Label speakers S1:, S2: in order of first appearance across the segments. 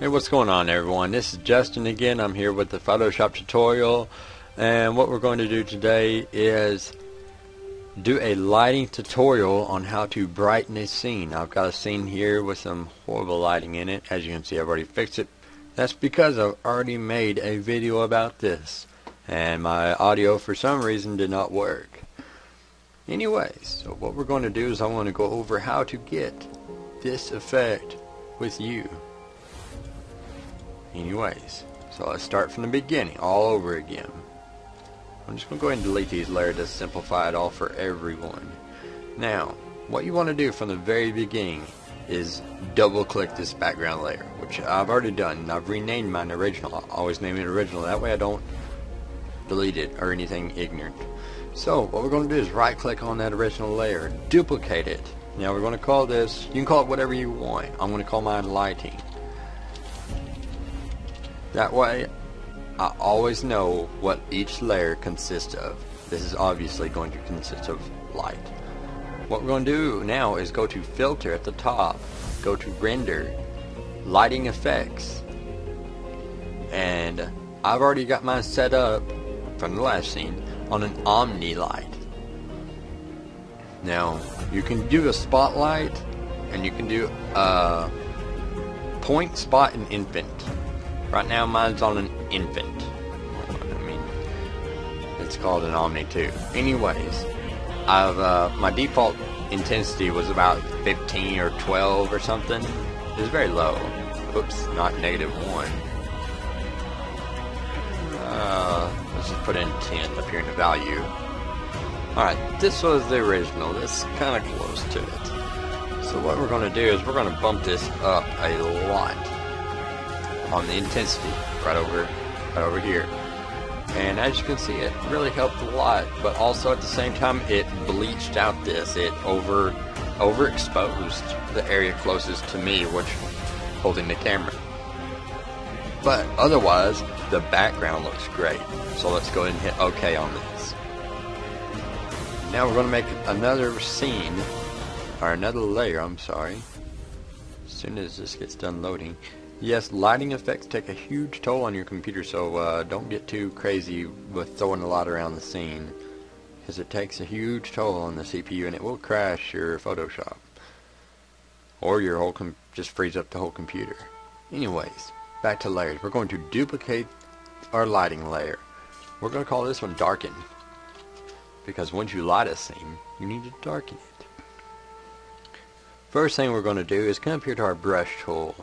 S1: Hey, what's going on everyone? This is Justin again. I'm here with the Photoshop tutorial, and what we're going to do today is do a lighting tutorial on how to brighten a scene. I've got a scene here with some horrible lighting in it. As you can see, I've already fixed it. That's because I've already made a video about this, and my audio for some reason did not work. Anyways, so what we're going to do is I want to go over how to get this effect with you. Anyways, so let's start from the beginning, all over again. I'm just going to go ahead and delete these layers to simplify it all for everyone. Now, what you want to do from the very beginning is double click this background layer, which I've already done. I've renamed mine original. I always name it original, that way I don't delete it or anything ignorant. So what we're going to do is right click on that original layer, duplicate it. Now we're going to call this, you can call it whatever you want. I'm going to call mine lighting. That way, I always know what each layer consists of. This is obviously going to consist of light. What we're going to do now is go to Filter at the top, go to Render, Lighting Effects, and I've already got mine set up from the last scene on an Omni light. Now, you can do a spotlight, and you can do a point, spot, and infant. Right now mine's on an infant. I mean, it's called an Omni too. Anyways, my default intensity was about 15 or 12 or something. It was very low. Oops, not -1. Let's just put in 10 up here in the value. Alright, this was the original. This is kind of close to it. So what we're going to do is we're going to bump this up a lot on the intensity right over here, and as you can see, it really helped a lot, but also at the same time it bleached out this. It overexposed the area closest to me, which holding the camera, but otherwise the background looks great. So let's go ahead and hit OK on this. Now we're going to make another scene, or another layer, I'm sorry, as soon as this gets done loading. Yes, lighting effects take a huge toll on your computer, so don't get too crazy with throwing a lot around the scene, because it takes a huge toll on the CPU and it will crash your Photoshop, or your whole just freeze up the whole computer. Anyways, back to layers. We're going to duplicate our lighting layer. We're going to call this one darken, because once you light a scene, you need to darken it. First thing we're going to do is come up here to our brush tool.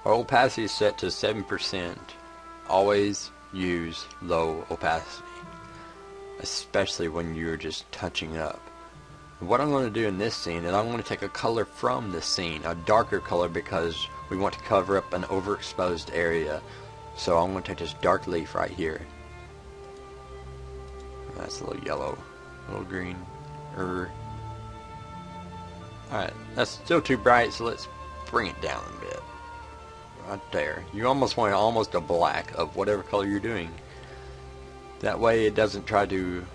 S1: Our opacity is set to 7%. Always use low opacity, especially when you're just touching up. What I'm going to do in this scene is I'm going to take a color from the scene, a darker color, because we want to cover up an overexposed area. So I'm going to take this dark leaf right here. That's a little yellow, a little green. Alright, that's still too bright, so let's bring it down a bit. Right there. You almost want almost a black of whatever color you're doing. That way it doesn't try to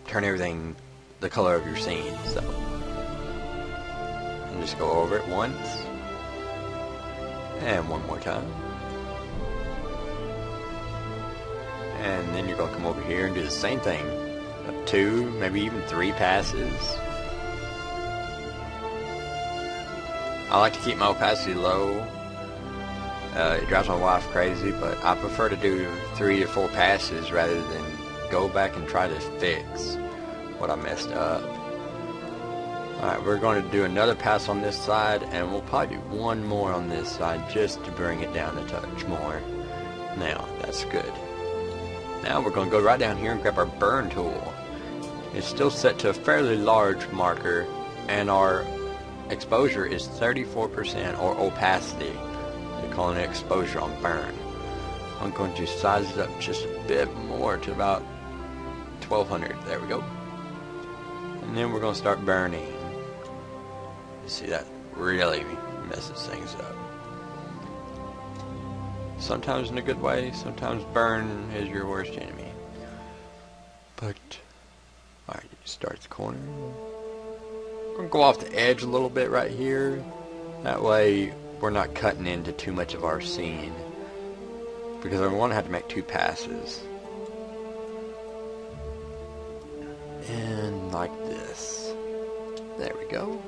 S1: turn everything the color of your scene. So, and just go over it once, and one more time, and then you're going to come over here and do the same thing. 2, maybe even 3 passes. I like to keep my opacity low. It drives my wife crazy, but I prefer to do 3 or 4 passes rather than go back and try to fix what I messed up. Alright, we're going to do another pass on this side, and we'll probably do one more on this side just to bring it down a touch more. Now, that's good. Now we're going to go right down here and grab our burn tool. It's still set to a fairly large marker, and our exposure is 34%, or opacity. They're calling it exposure on burn. I'm going to size it up just a bit more to about 1200. There we go. And then we're going to start burning. You see, that really messes things up. Sometimes in a good way, sometimes burn is your worst enemy. But, alright, you start the corner. I'm going to go off the edge a little bit right here. That way we're not cutting into too much of our scene, because I want to have to make 2 passes. And like this. There we go.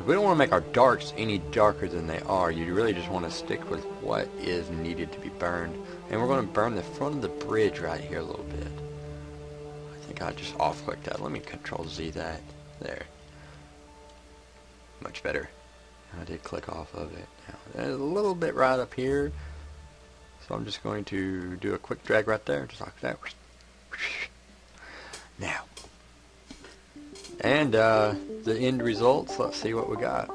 S1: We don't want to make our darks any darker than they are. You really just want to stick with what is needed to be burned. And we're going to burn the front of the bridge right here a little bit. I think I just off-clicked that. Let me Control Z that. There. Much better. I did click off of it. Now, there's a little bit right up here. So I'm just going to do a quick drag right there. Just like that. Now. And the end results, let's see what we got.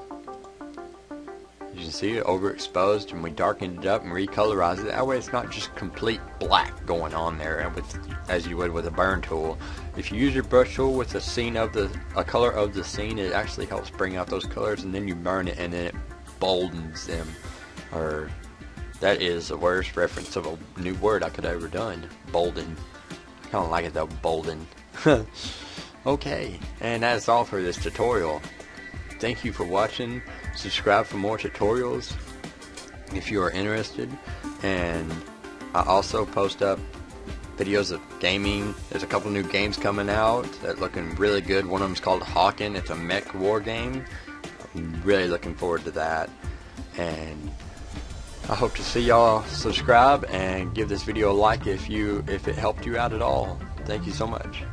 S1: As you can see, it overexposed, and we darkened it up and recolorized it. That way it's not just complete black going on there, and with, as you would with a burn tool. If you use your brush tool with a color of the scene, it actually helps bring out those colors, and then you burn it and then it boldens them. Or that is the worst reference of a new word I could have ever done. Bolden. I kind of like it though, bolden. Okay, and that's all for this tutorial. Thank you for watching. Subscribe for more tutorials if you are interested. And I also post up videos of gaming. There's a couple new games coming out that are looking really good. One of them is called Hawken. It's a mech war game. I'm really looking forward to that. And I hope to see y'all subscribe and give this video a like if it helped you out at all. Thank you so much.